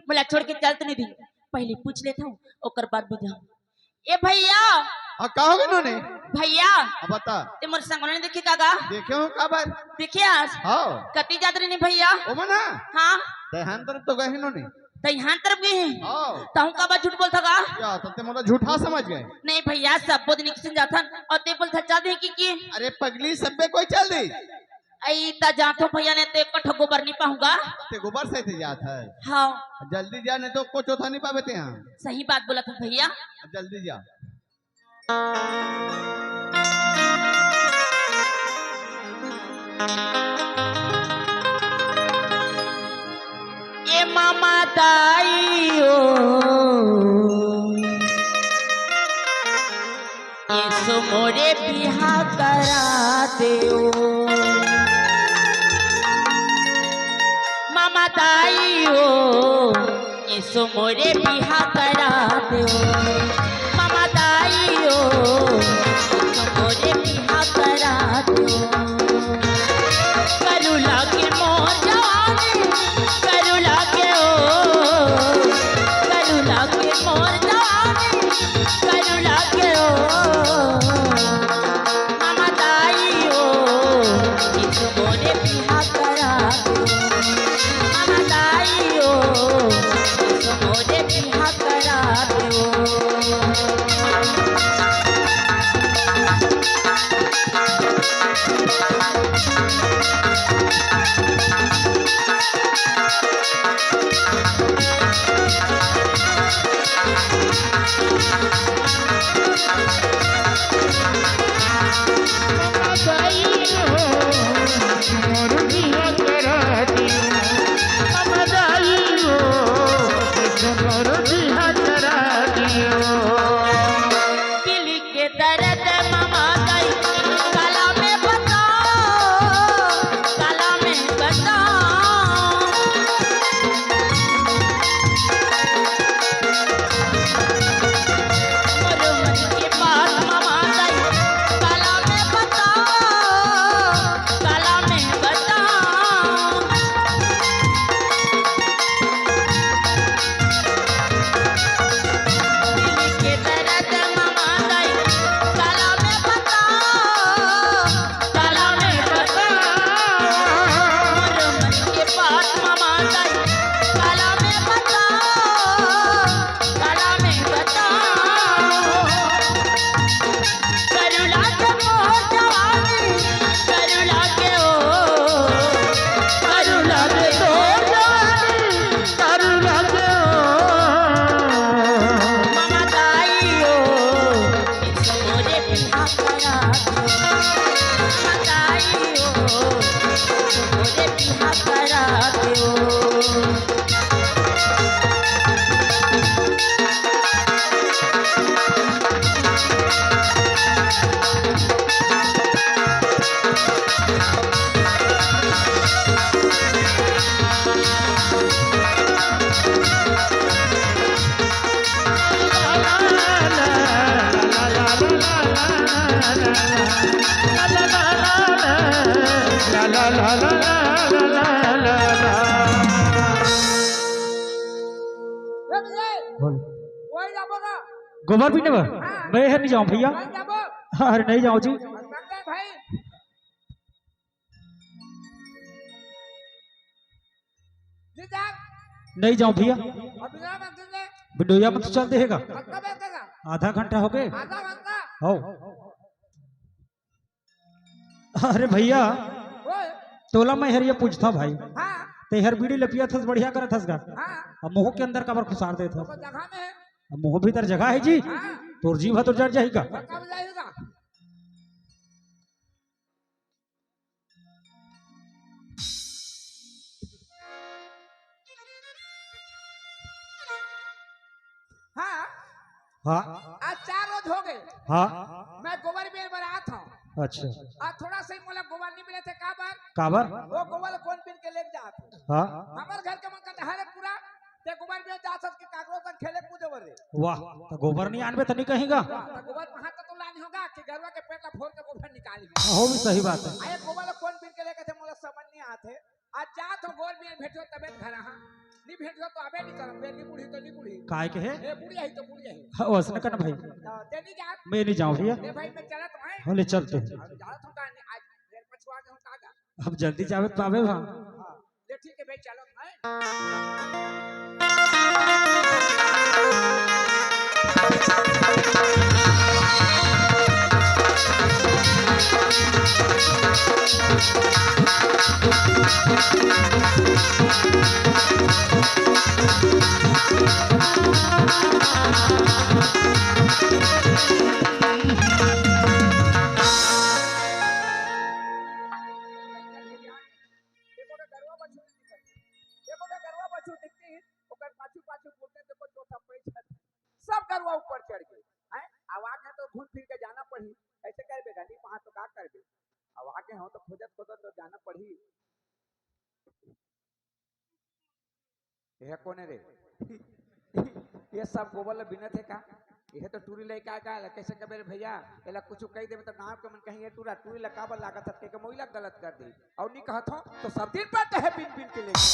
बोला छोड़ के चल तो नहीं दी पहले पूछ लेता हूँ ओकर बाद बुझाऊं। ए भैया कहो इन्होंने भैया बता ते मोर संग ने देखे कागा देखे हो का बार देखे आज हां कति जात रही भैया ओ मना हां देहान तरफ तो गए इन्होंने तो यहाँ तरफ गए हैं हां ताऊ का बात झूठ बोलता का क्या तो ते मोला झूठा समझ गए नहीं भैया सब बोल निकसन जाथन और ते बोलता जा दे की अरे पगली सबे कोई चल दी आई ता जातो भैया ने ते कठ गोबर नहीं पाऊंगा ते गोबर से थे जात है हां जल्दी जा नहीं तो को चौथा नहीं पावे ते हां सही बात बोला था भैया जल्दी जा ये मामा ताईओ ये सो मोरे बिहा करा देओ मामा ताईओ ये सो मोरे बिहा करा देओ मामा ताईओ ये सो मोरे बिहा करा देओ करू लागे मोर जवानी करू लागे मोर जवानी करू लागे मामा ताई ओ इस मोरे बिहा करा दो मामा ताई ओ इस मोरे बिहा करा दो गोबर भी नहीं मैं है नहीं जाऊँ भैया अरे नहीं जाऊँ जी नहीं जाऊं भैया आधा बिडोया में तो चल देगा घंटा आधा घंटा हो गए आधा घंटा हो अरे भैया ओए तोला मैं हरिया पूछता भाई हाँ ते हर बीड़ी लपिया थस बढ़िया करत थस गा हाँ अब मोह के अंदर कबर खुसार दे थस तो जगह में है अब मोह भीतर जगह है जी हाँ तोर जीव तो जड़ जाएगा कब जाएगा हाँ हाँ आज 4 रोज हो गए हाँ मैं गोबर बेल बना था अच्छा आज थोड़ा सा ही मोला गोबर नहीं मिले थे काबर काबर वो गोबर कौन बिन के लेके जाते हाँ हमारे घर के मन का हर पूरा ते गोबर बेल जा सक के कागरो तक खेले कूदे वर रे वाह तो गोबर नहीं आनबे तो नहीं कहेगा तो गोबर वहां तो लानी होगा कि गरवा के पेट ला फोड़ के गोबर निकाली हो भी सही बात है आए गोबर कौन बिन के लेके थे मोला समझ नहीं आते आज जा तो गोर बेल भेटो तबे घर हां नहीं भेटो तो अबे नहीं करब नहीं बूढ़ी तो नहीं बूढ़ी काय के है ए बूढ़ी है तो बूढ़ी है हाँ, वैसे करना भाई ते नहीं जा मैं नहीं जाऊं भैया ए भाई मैं चला तो है हाँ ले चलते हैं जा तो का आज रेल पछुआ के हम कागा अब जल्दी जावे तो पावे वहाँ हां ले ठीक है भाई चलो है देखो ना गरवा बच्चू देखो ना गरवा बच्चू दिखती ओकर पाछू पाछू बोलते देखो चौथा पैसा सब गरवा ऊपर चढ़ गए हैं अब आगे तो घूम फिर के जाना पड़ी ऐसे करबे गाड़ी वहां तो का करबे अब आगे हो तो खोजत खोजत तो जाना पड़ी यह कोने रे ये सब गोबर ला बिना थे का यह तो टूरी लेके आ गया कैसे कबे रे भैया एला कुछ कह देबे तो गांव के मन कहीं ये टूरा टूरी ला काबर लागत है के मोइला गलत कर दी और नहीं कहत हो तो सब दिन पर है बिन बिन के लेके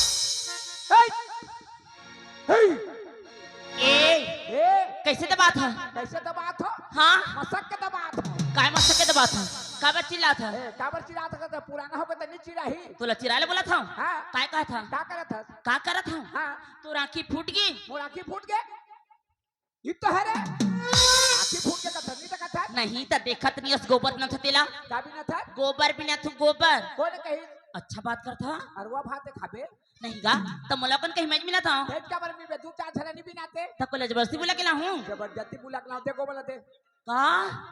ए ए कैसे दबात है कैसे दबात हो हाँ मसक के दबात हो काय मस्त के दबात है काबर चिल्ला था ए काबर चिरा था तो पुराना हो गया तो नहीं चिरा ही तोला चिराले बोला था हां काय कहा था का करत है का करा था हां तो राखी फूट गई मोर आंखें फूट गए ये तो है रे आंखें फूट के कथनी तक था नहीं तो देखत नहीं उस गोबर न था तेला का भी न था गोबर भी न था गोबर कौन कही अच्छा बात करता अरवा भात खाबे नहीं गा तो मोला कौन कहीं मैच मिला था तेज का बर में दो चार झला नहीं बिनाते तो कोला जबरदस्ती बोला के ला हूं जबरदस्ती बुला के लाते गोबर लाते का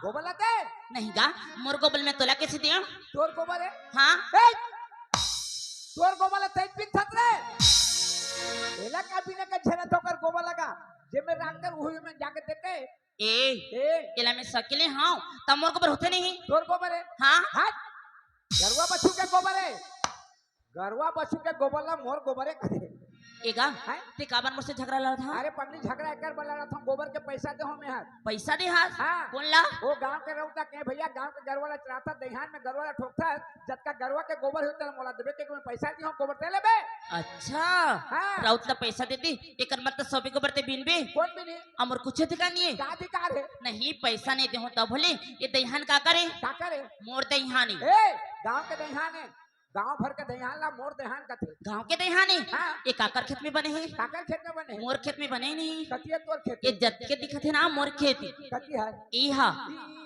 गोबर लाते नहीं गा मोर गोबर में तोला कैसे दिया तोर गोबर है हाँ ए तोर गोबर लाते तेज पिन थत रे एला का बिना का झला तो कर गोबर लगा जे में रांकर हुई में जाके देते ए केला में सकेले हाँ तब मोर गोबर होते नहीं तोर गोबर है हाँ हट गरवा बच्चू के गोबर है गरवा बच्चू के गोबर ला मोर गोबर है करे एगा हैं? ते काबर मुझसे झगड़ा लड़ा था अरे पगली झगड़ा कर बोला रहा था गोबर के पैसा दे हो में हाथ पैसा दे हाथ हाँ। कौन ला वो गांव के रौता के भैया गांव के गरवाला चढ़ाता दहियान में गरवाला ठोकता जब का गरवा के गोबर होता है मोला देबे के में पैसा दी हो गोबर ते लेबे अच्छा हाँ। राउत ला पैसा देती एकर मतलब सभी गोबर ते बीन बे कौन भी नहीं अमर कुछ अधिकार नहीं है का अधिकार है नहीं पैसा नहीं दे हो तब भले ये दहियान का करे का करे मोर दहियानी ए गांव के दहियान है गांव भर के दहियान ला मोर दहियान का थे गांव के दहियानी हाँ। ये काकर खेत में बने हैं काकर खेत में बने मोर खेत में बने नहीं कतिया तोर खेत ये जत के दिखत है ना मोर खेत कती है इहा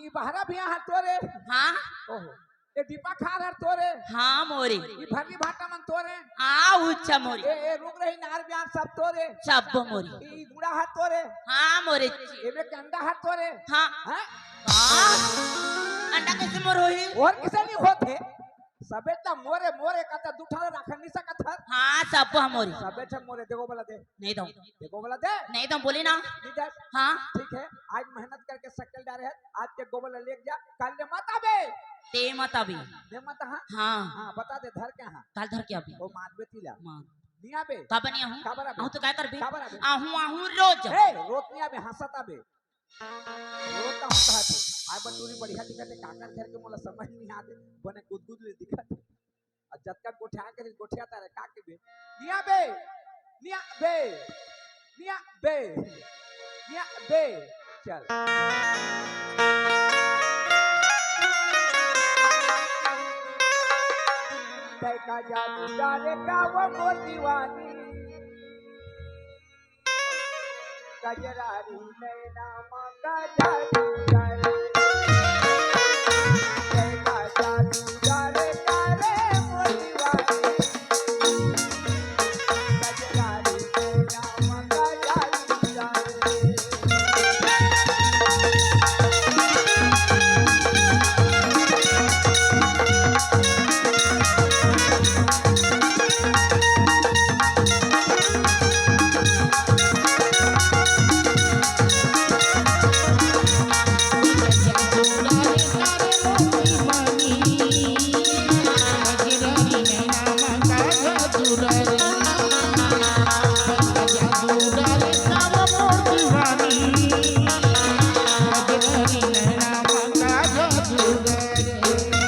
ई बहरा भी हां तोरे हाँ ओहो ए दीपा खा रहा तोरे हाँ मोरे ई भरली भाटा मन तोरे आ उच्चा मोरी ए रुक रही नार ब्यान सब तोरे सब मोरी ई गुड़ा हाथ तोरे हाँ मोरे एमे कंडा हाथ तोरे हाँ हैं अंडा कैसे मोर होई और किसे नहीं होते सबे त मोरे मोरे का त दुठा रखन नहीं सकत है हाँ सब मोरी सबे छ मोरे देखो बोला दे नहीं दो देखो बोला दे नहीं दो बोली ना ठीक है हाँ ठीक है आज मेहनत करके शक्ल डाले है आज के गोबर ले जा कल ले मत आबे ते मत अभी दे मत हां हाँ हां बता दे धर के हां काल धर के अभी ओ मानबे तिला मान नहीं आबे का बनिया हूँ का बराबर आहू तो काय करबे का बराबर आहू आहू रोज ए रोत नहीं आबे हंसत आबे रोता हूं कहते आय बटूरी बढ़िया दिखते काकर घर के मोला समझ नहीं आते बने गुदगुद ले दिखते और जब तक गोठा के गोठिया तारे का के बे निया बे निया बे निया बे निया बे चल तय का जादू डाले का वो मोर दीवानी गजरारी नैना मंगा जादू डारे नैना जादू डारे डारे मोदीवानी गजरारी नैना मंगा जादू डारे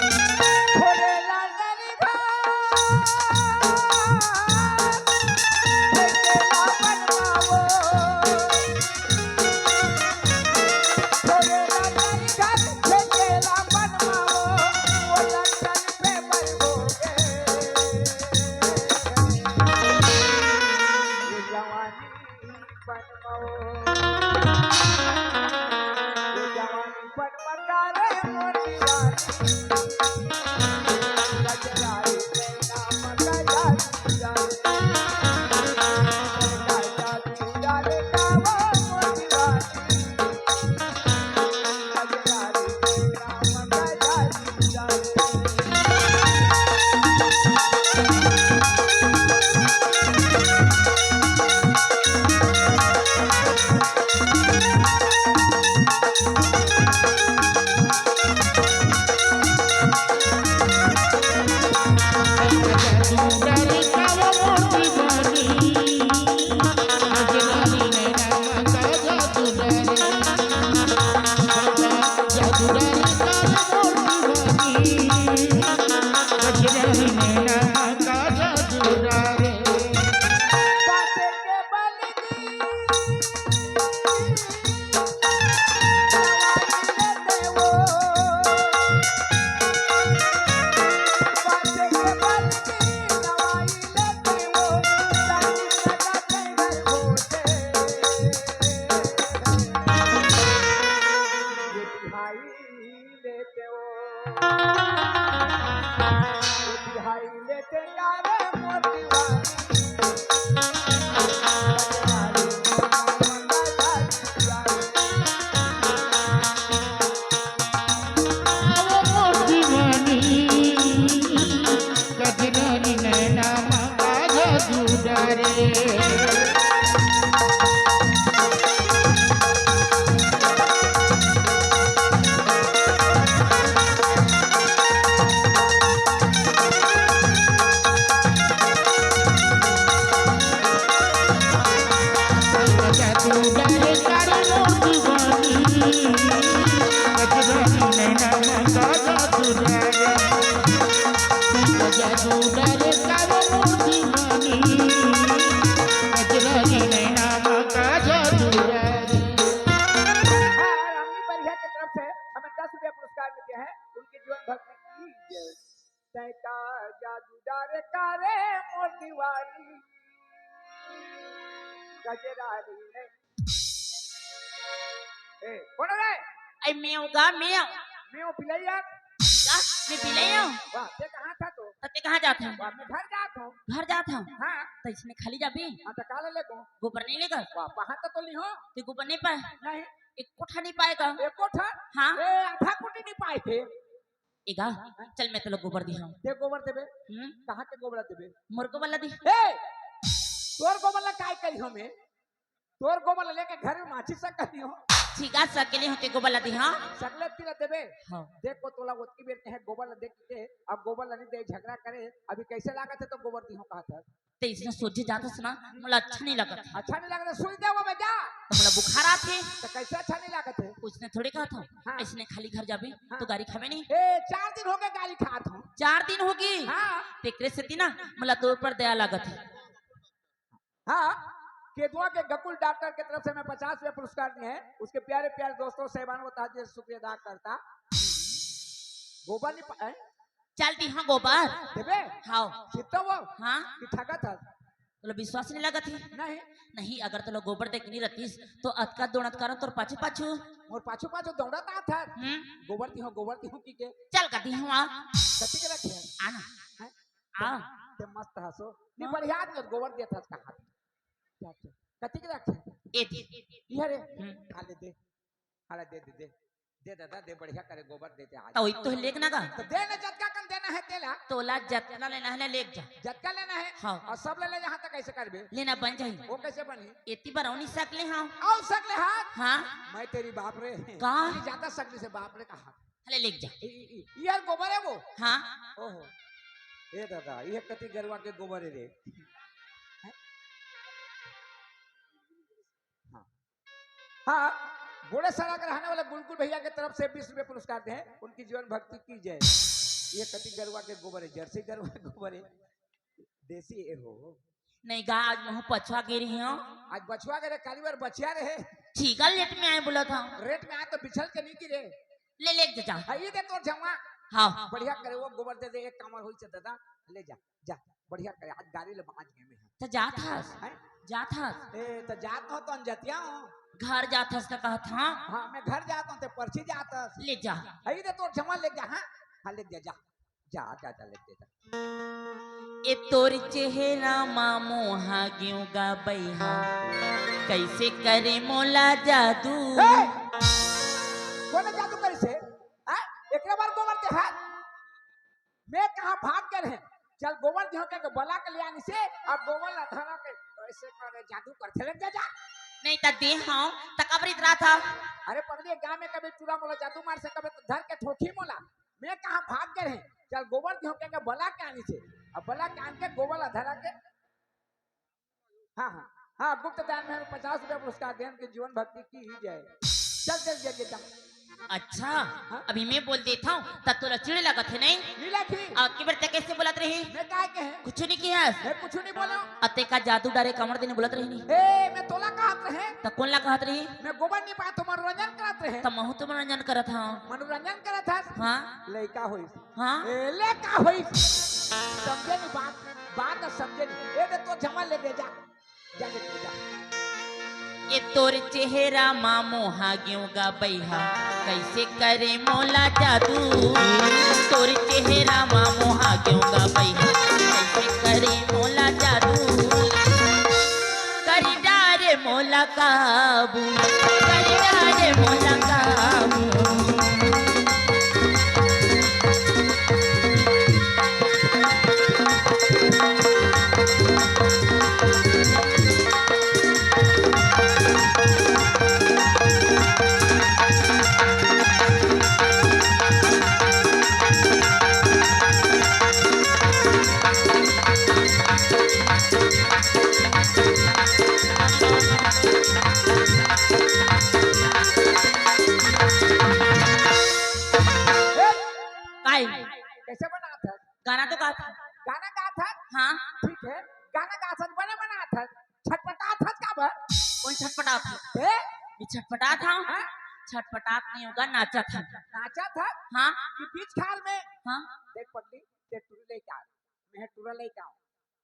जादू डारे कारे मोर दीवानी गजरारी ने ए कौन है आई मेवगा मेव मैं पिलैया जा मैं पिलैया वाह ते कहां था तो तते कहां जात है वाह मैं घर जात हूं घर जात हूं हां तो इसमें खाली जाबी हां तो काले ले को गोबर नहीं लेगा वाह पहाड़ तो ली हो ते गोबर नहीं पाए नहीं एक कोठा नहीं पाएगा एक कोठा हाँ ए आधा कोठी नहीं पाए थे एगा चल मैं तो गोबर दी हूं ते गोबर देबे कहां के गोबर देबे मुर्गो वाला दी ए तोर गोबर ला काय करी हमें तोर गोबर लेके घर में माछी सा करी हो ठीका सकेले होते गोबर ला दी हां सकले तिला देबे हां देखो तोला ओतकी बेर कहे गोबर ला देख के अब गोबर ला नहीं दे झगड़ा करे अभी कैसे लागत है तो गोबर दी हो कहा था ते इसने सोचे जाता सुना मला अच्छा नहीं लगा अच्छा नहीं लगा सुई दे वो में जा तो मला बुखार आथे तो कैसे अच्छा नहीं लागत है उसने थोड़ी कहा था हाँ। इसने खाली घर जाबे तो गाड़ी खावे नहीं ए 4 दिन हो गए गाली खात हूं 4 दिन होगी हां तेकरे से ती ना मला तोर पर दया लागत है हां केतुआ के गकुल डॉक्टर की तरफ से मैं 50 रुपए पुरस्कार दिए हैं उसके प्यारे प्यारे दोस्तों सहबान को ताजे शुक्रिया अदा करता गोबर नहीं पाए चलती हां गोबर देबे हां कितना वो हां कि ठगा था तुला विश्वास नहीं लगा थी नहीं नहीं अगर तुला गोबर देख नहीं रतीस तो अतका दोणत कारण तोर पाछू पाछू मोर पाछू पाछू दौड़ता था गोबर ती हूँ की के चल कती हूँ आ कति के रखे आना हैं? आ ते मस्त हसो नहीं बढ़िया आदमी और गोबर दिया था उसका हाथ क्या क्या कति के रखे ए दे ये रे हाले दे हाले दे दे दे दे दादा दे बढ़िया करे गोबर देते आज तो तो लेक ना का तो देने जटका कन देना है तेला तोला जतना लेना है लेक जा जटका लेना है हाँ। और सब ले ले जहाँ तक कैसे करबे लेना बन जाए वो कैसे बनी एती बरौनी सकले हाँ आओ सकले हाथ हाँ मैं तेरी बाप रे का ज्यादा सकली से बाप रे का हाथ हले लेक जा यार गोबर है वो हाँ ओहो ए दादा ये कति गरवा के गोबर है रे हाँ हाँ बूढ़े सड़क रहने वाले बुलकुल भैया के तरफ से 20 रुपए पुरस्कार दे उनकी जीवन भक्ति की जय ये कति गरवा के गोबर है जर्सी गरवा के गोबर है देसी ए हो नहीं गा आज मुँह पछवा गिरी हूँ आज बचवा गए काली बार बचिया रहे ठीकल रेट में आए बोला था रेट में आए तो बिछल के नहीं गिरे ले लेक जा ये दे तो जमा हाँ बढ़िया करे वो गोबर दे दे एक कमर हुई से दादा ले जा जा बढ़िया करे आज गाड़ी ले बांच गए में तो जात हस हैं जात हस ए तो जात हो तो अनजतिया हूं घर जात हस का कहत हाँ हां मैं घर जाता हूं ते पर्ची जाता ले जा आई दे तो जमा ले जा हां ले जा जा जा जा जा ले जा ए तोर चेहरा मामो हा ग्यों गा बैहा कैसे करे मोला जादू कौन जादू करे से एकरा बार गोबर दे हाथ मैं कहां भाग कर है चल गोबर दियो के बला के ले आनी से और गोबर ला धरा के ऐसे करे जादू करथे ले जा नहीं ता दे हाँ तकबरीत रहा था अरे पगली गांव में कभी चूड़ा मोला जादू मार से कभी धर के ठोठी मोला मैं कहां भाग कर है चल गोबर दियो के बला के आनी से अब बला के आन के गोबर ला धरा के हाँ हाँ हाँ गुप्त दान में 50 रुपया पुरस्कार देन के जीवन भक्ति की ही जाए चल चल जल्दी जा अच्छा अभी मैं बोल देता हूँ तब तो चिड़ लगा थे नहीं नीला की आपकी बेटे कैसे बोलत रही मैं काय के है कुछ नहीं किया मैं कुछ नहीं बोला अते का जादू डारे कमर देने बोलत रही नहीं ए मैं तोला कहत रहे तो कौन ला कहत रही मैं गोबर नहीं पाया तो मनोरंजन करत रहे तो महू तो मनोरंजन करत हाँ मनोरंजन करत था हाँ लड़का होई हाँ ए लड़का होई समझे नहीं बात समझे नहीं ए दे तो जमा ले दे जा जा ले जा ये तोर चेहरा मामो हा ग्यों गा बैहा कैसे करे मोला जादू तोर चेहरा मामो हा ग्यों गा बैहा कैसे करे मोला जादू करी डारे मोला काबू करी डारे मोला काबू कैसे बना था गाना तो गा था गाना गा था हाँ ठीक है गाना गा था बना था छटपटा था का बा कौन छटपटा था ए ये छटपटा था छटपटात नहीं होगा नाचा था नाचा था हाँ कि बीच खाल में हाँ देख पगली ते टूर ले का मैं टूर ले का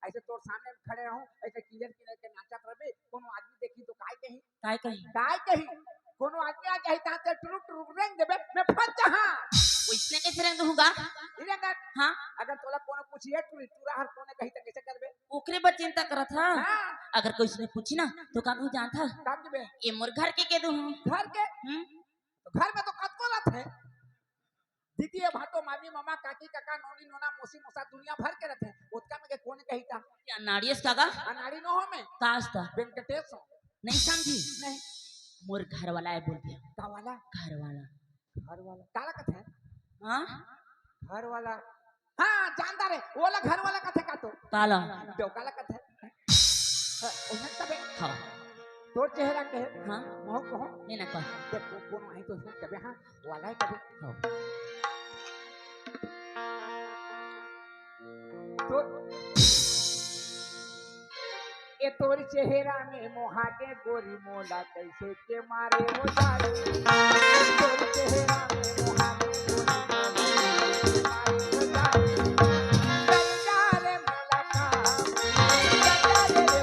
ऐसे तोर सामने खड़े रहूं ऐसे किलर किलर के नाचा रहे कोनो आदमी देखी तो काय कही कोनो आदमी आ जाए ता ते टुरुक टुरुक रंग देबे मैं फंस जहां इसने कैसे रंग दूंगा इरेंगा हाँ अगर तोला कोनो पूछिए टूरा हर कोने कही त कैसे करबे ओकरे पर चिंता करत था हां अगर कोई उसने पूछी ना तो का कहूं जानता काम देबे ये मोर घर के दू घर के तो घर में तो कतको लत है दीदी भाटो मामी मामा काकी काका नोनी नोना मौसी मौसा दुनिया भर के रहते ओतका में के कोने कही ता क्या नाड़ियस काका अनाड़ी न हो में कास्ता वेंकटेश नहीं समझी नहीं मोर घर वाला है बोल दिया का वाला घर वाला काला कथे हाँ घर वाला हाँ जानता रे वो वाला घर वाला कथे का तो काला दो काला कथे उन्हें तबे हाँ तोर चेहरा के हाँ मोह कहो नहीं ना कह देखो कोनो आई तो उसने कबे हाँ वाला है कबे हाँ तो ए तोर चेहरा में मोहा के गोरी मोला कैसे के मारे हो जाए तोर चेहरा में मोहा के गोरी मोला कैसे के मारे हो जाए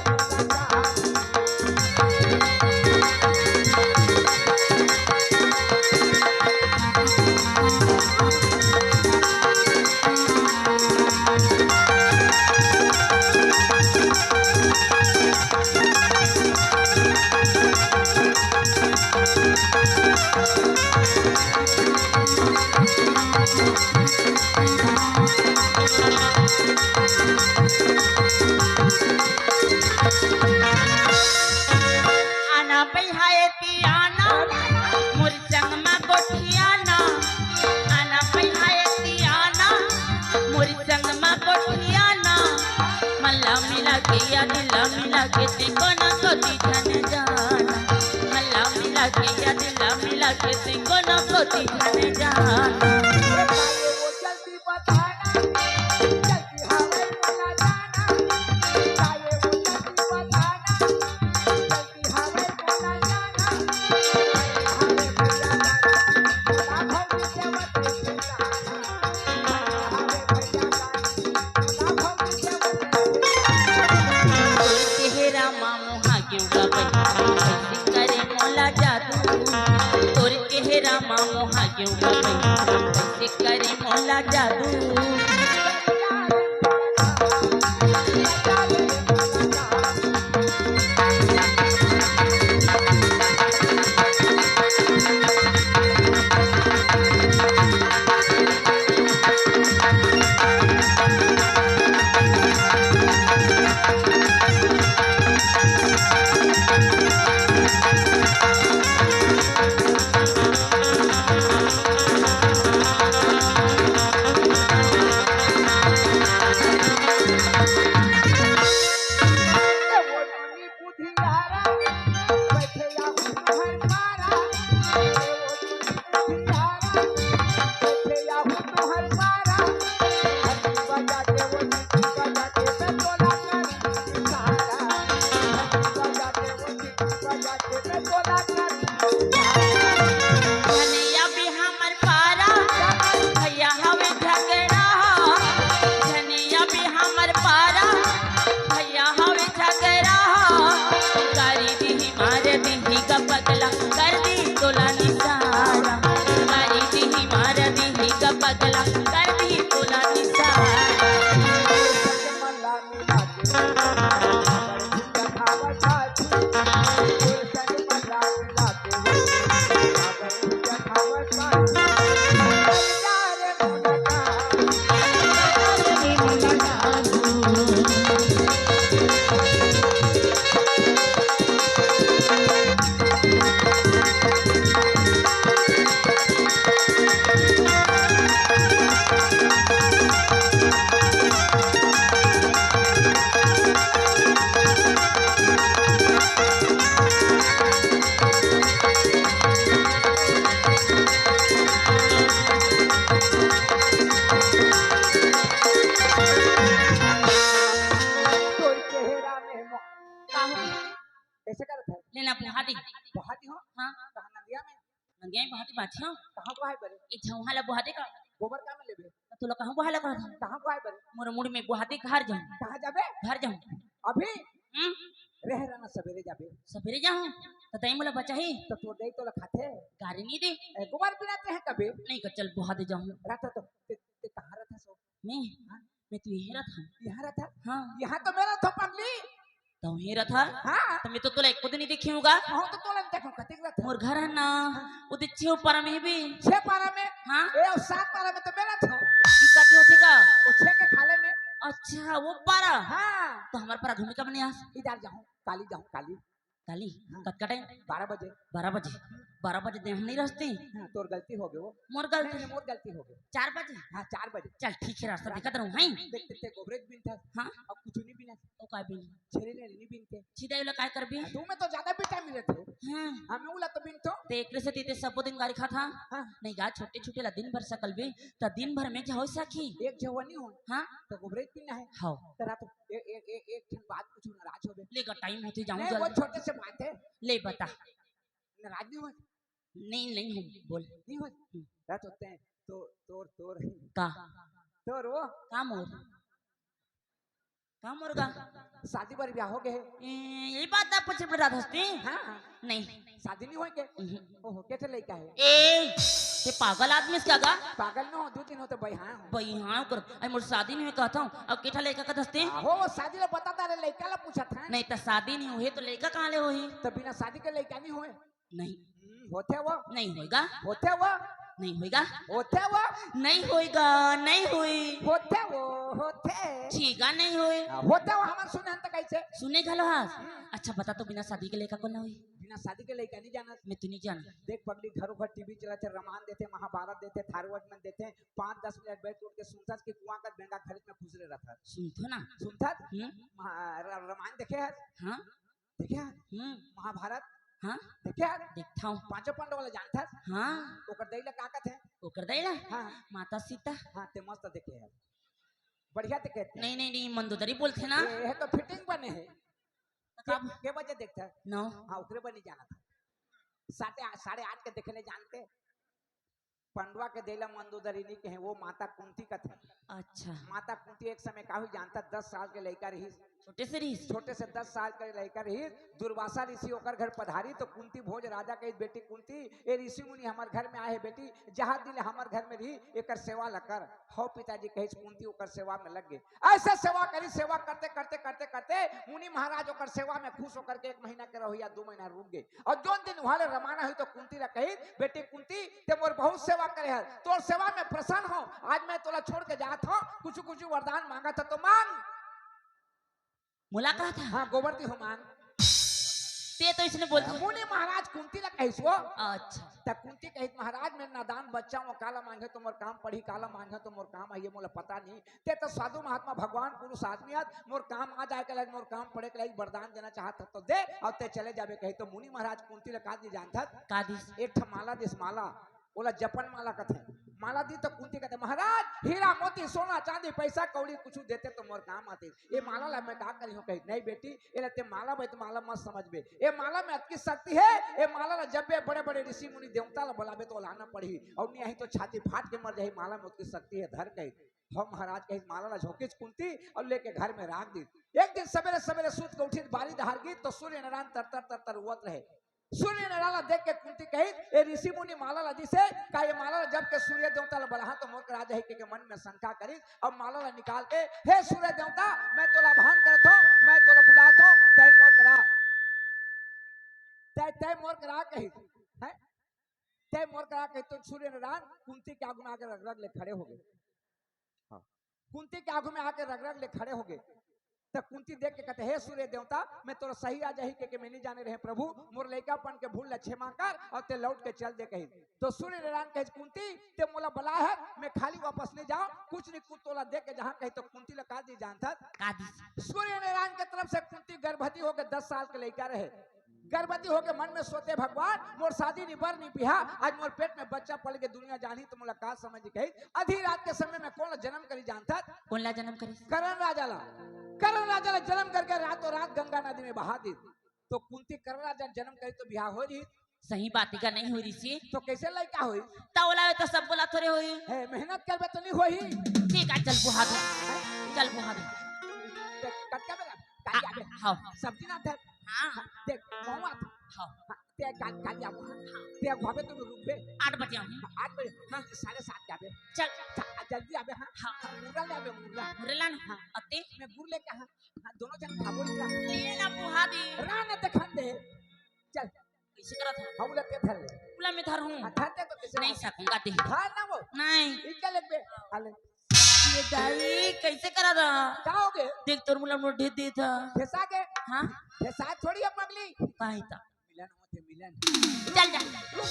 आना पहियाती आना मोर संग में गोठियाना आना पहियाती आना मोर संग में गोठियाना मल्ला मिला के या दिला मिला के देखो ना कोती धन जाना मल्ला मिला के या दिला मिला के देखो ना कोती धन जाना वो जल्दी बताना जल्दी हवे बोला जाना चाहे वो जल्दी बताना जल्दी हवे बोला जाना हवे भैया ना भौजी के मत हवे भैया ना भौजी के मत तोर चेहरा मामू हागियो गबई कैसे करे मोला जादू तोर चेहरा मामू हागियो गबई कैसे करे मोला जादू धनिया भी हमर पारा भैया हवे झगड़ा धनिया भी हमर पारा भैया हवे झगड़ा गारी दी मारे दी का पगला कर दी तोला निसारा गारी दी मारे दी का पगला कर दी तोला निसारा कैसे करत है लेना बुहाती बहाती हो हाँ कहां नदिया में नंगे बुहाती बाछियो कहां को है बरे ए झौहाला बुहाती का गोबर का में लेबे तो लोग कहां बुहाला का कहां को है बरे मोर मुड़ में बुहाती घर जाऊं कहां जाबे घर जाऊं अभी हम्म रह रहना सवेरे जाबे सवेरे जाऊं तो तई मोला बचा ही तो तोर दे तो खाते गाड़ी नहीं दे गोबर पिलाते हैं कभी नहीं कर चल बुहा दे जाऊं रहता तो ते कहां रहता सो मैं मैं तू यही रहा था यहाँ रहता हाँ यहाँ तो मेरा था पगली तो यही रहा था हाँ तो मैं तो तुला एक दिन नहीं देखी होगा हाँ तो तोला देखो कतिक रहता मोर घर है ना उधर छे ऊपर में भी 6 पारा में हाँ ए और 7 पारा में तो मेरा था की काटी होती का वो 6 के खाले में अच्छा वो पारा हाँ तो हमारे पारा घूमने का बने आस इधर जाऊं काली जाऊं काली काली हाँ। कट कटे 12 बजे 12 बजे दे हम नहीं रस्ते हाँ तोर गलती हो गई वो मोर गलती नहीं मोर गलती हो गई 4 बजे हाँ 4 बजे चल ठीक है रास्ता दिखत रहूं हैं देखते थे गोबरेज बिन था हाँ अब कुछ नहीं बिना तो काय भी छेरे ने नहीं बिनते सीधा वाला काय कर भी तू में तो ज्यादा बिटा मिले थे हां हमें उला तो बिन तो ते एकरे से तीते सब दिन गाड़ी खा था हाँ नहीं गा छोटे छोटे ला दिन भर सकल भी तो दिन भर में क्या हो सकी एक जवानी हो हाँ तो गोबरेज बिना है हां तेरा तो एक क्षण बाद कुछ नाराज हो गए लेगा टाइम होते जाऊं नहीं वो जल्दी छोटे से बात है ले बता नाराज नहीं हो नहीं हूँ बोल नहीं हो रात होते हैं तो तोर का तोर वो काम हो काम होगा शादी पर ब्याह हो गए यही बात आप पूछे बता हंसते हाँ नहीं शादी नहीं होंगे ओहो कैसे लड़का है ए ये पागल आदमी इसका गा पागल न हो 2 दिन हो तो भाई हाँ भाई हाँ कर आई मोर शादी नहीं हुई कहता हूँ अब केठा लड़का का दस्ते हो वो शादी ले बताता रे लड़का ला पूछा था नहीं तो शादी नहीं हुई तो लड़का कहाँ ले हुई तो बिना शादी के लड़का नहीं हुए नहीं होते वो नहीं होगा होते वो नहीं होएगा, होते वो नहीं होएगा, नहीं हुई, होते वो होते ठीका नहीं होए, होते वो हमार सुने हन त कैसे सुने घलो हास। अच्छा बता तो बिना शादी के लेका कौन ना हुई? बिना शादी के लइका नहीं जाना मैं तू नहीं जान। देख पगली घरों घर टीवी चलाते रामायण देते महाभारत देते थारवट में देते 5-10 मिनट बैठ उठ के सुनता कि कुआं का बेंगा खरीद में खुश रह रहा सुनतो ना। सुनता हम्म, रामायण देखे है हाँ, देखे है महाभारत हाँ, देखे है देखता हूँ। पांचों पांडव वाला जानता हाँ, ओकर दैला का कहते हैं ओकर दैला हाँ माता सीता। हाँ ते मस्त देखे है बढ़िया देखे थे नहीं नहीं नहीं मंदोदरी बोलते ना। ये तो फिटिंग बने है कब? के बजे देखता है नो, हाँ उकरे पर नहीं जाना था 7:30 के देखने जानते पंडवा के देला मंदोदरी के हैं वो माता कुंती का थे अच्छा माता कुंती एक समय काहू जानता 10 साल के लड़का रही छोटे से रही। छोटे से 10 साल के लड़का रही दुर्वासा ऋषि ओकर घर पधारी तो कुंती भोज राजा कही बेटी कुंती ए ऋषि मुनि हमार घर में आए है बेटी जहाँ दिल हमार घर में रही एकर सेवा लकर हो पिताजी कही कुंती ओकर सेवा में लग गए ऐसे सेवा करी सेवा करते करते करते करते मुनि महाराज ओकर सेवा में खुश होकर के 1 महीना के रहो या 2 महीना रुक गए और जो दिन वहां रवाना हुई तो कुंती ला कही बेटी कुंती ते मोर बहुत सेवा करे है तोर सेवा में प्रसन्न हो आज मैं तोला छोड़ के जात हूं कुछ कुछ वरदान मांगा था तो मांग मुलाकात था। हाँ गोवर्ती हो मांग ते तो इसने बोल दिया। मुनि महाराज कुंती ला कहिस वो अच्छा त कुंती कहित महाराज मैं नादान बच्चा हूँ काला मांगे तो मोर काम पढ़ी काला मांगे तो मोर काम है ये मोला पता नहीं ते तो साधु महात्मा भगवान पुरुष आदमी आज मोर काम आ जाए के लगे मोर काम पड़े के लगे वरदान देना चाहता तो दे और ते चले जाबे कही तो मुनि महाराज कुंती ला का दी जानता कादिस एक माला दिस माला बोला जपन माला कथे माला दी तो कुंती कहते महाराज हीरा मोती सोना चांदी पैसा कौड़ी कुछ देते तो मोर काम आते ये माला ला मैं का करी हूं कही नहीं बेटी ये लेते माला भाई तो माला मत समझ बे ये माला में अतकी शक्ति है ये माला ला जब भी बड़े बड़े ऋषि मुनि देवता ला बुलावे तो लाना पड़ी और नहीं तो छाती फाट के मर जाए माला में उतकी शक्ति है धर कही हम महाराज कही माला ला झोंकिच कुंती और लेके घर में राख दी एक दिन सवेरे सवेरे सूत के उठी बारी दहार गई तो सूर्य नारायण तर उवत रहे सूर्य नारायण देख के कुंती कही ए ऋषि मुनि माला ला दिसे का ये माला जब के सूर्य देवता ला बलहा तो मोर राजा है के मन में शंका करी अब माला ला निकाल के हे सूर्य देवता मैं तोला भान करत हूं मैं तोला बुलात हूं तय मोर करा तय मोर करा कही है तय मोर करा कही तो सूर्य नारायण कुंती के आगू में आकर रग ले खड़े हो गए हाँ कुंती के आगू में आकर रग ले खड़े हो गए तो कुंती देख के कहते हे सूर्य देवता मैं तोरा सही आ जाही के मैं नहीं जाने रहे प्रभु मोर लइकापन के भूल क्षमा कर और ते लौट के चल दे कही तो सूर्य नारायण कहे कुंती ते मोला बुला है मैं खाली वापस नहीं जाऊं कुछ नहीं कुछ तोला दे के जहां कही तो कुंती लगा दी जानता कादिस सूर्य नारायण के तरफ से कुंती गर्भवती होकर 10 साल के लड़का रहे गर्भवती होकर मन में सोते भगवान मोर शादी नहीं बर नहीं बिहा आज मोर पेट में बच्चा पल के दुनिया जानी तो मुलाकात समझ गई आधी रात के समय में कौन जन्म करी जानता कौन ला जन्म करे? करण राजा ला जन्म करके रातों रात गंगा नदी में बहा दी तो कुंती करण राजा जन्म करी तो बिहा हो रही सही बात का नहीं हुई ऋषि तो कैसे लड़का हुई तावला तो सब बोला थोड़े हुई है मेहनत करबे तो नहीं होई ठीक है चल बुहा दे चल बुहा दे कटका में काली आगे हाँ सब्जी ना था हाँ देख महुआ था हाँ ते काली आबो ते भाबे तुम रुकबे 8 बजे आऊँ 8 बजे हाँ 7:30 जाबे चल जल्दी आबे हाँ मुर्गा ले आबे मुर्गा मुरला ना हाँ। अते मैं गुड़ लेके हाँ दोनों जन खाबो इतना ये ना बुहा दे रान देखन दे चल कैसे करा था हम लेते धर ले पुला में धर हूँ धरते तो कैसे नहीं सकूंगा दे धर ना वो नहीं इनके लेके आले ये दाई कैसे करा था क्या हो गए देख तोर मुला मोढ़े दे था फैसा के हाँ फैसा थोड़ी है पगली काहे था मिलन होते मिलन चल जा रुक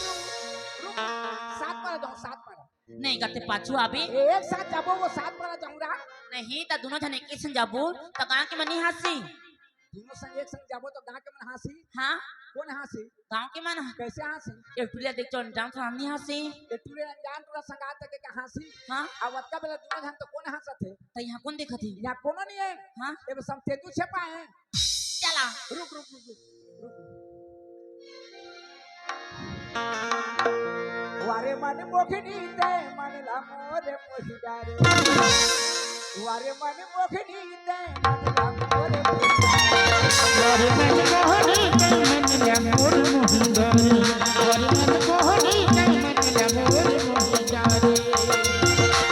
7 पर जाओ 7 पर नहीं करते पाछू आबे एक साथ जाबो वो 7 पर जाऊंगा नहीं ता दोनों जने के संग जाबो ता कहां के मनी हासी दोनों संग एक संग जाबो तो गांव के मन हंसी हाँ कौन हंसी गांव के मन कैसे हंसी एक टुलिया देख तो अंजाम सामने हासी ये तूरे अनजान तोरा संगात के हंसी हाँ अब वत्ता बेला दोनों जन तो कौन हंसत है ता यहाँ कौन देखा थी यहाँ कोनो नहीं है हाँ ये सब तेतु छपा है चला रुक रुक रुक रुक वारे मन मोखनी दे मन ला मोरे मोहिदारे वारे मन मोखनी दे मन ला मोरे वारे मन मोहनी तै मन ला मोर मोहिदारे वारे मन मोहनी तै मन ला मोर मोहिदारे मोहिदारे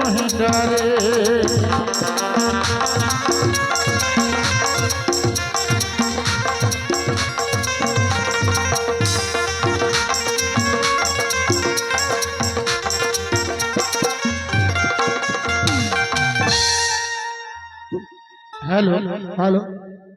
मोहि डरे हेलो हेलो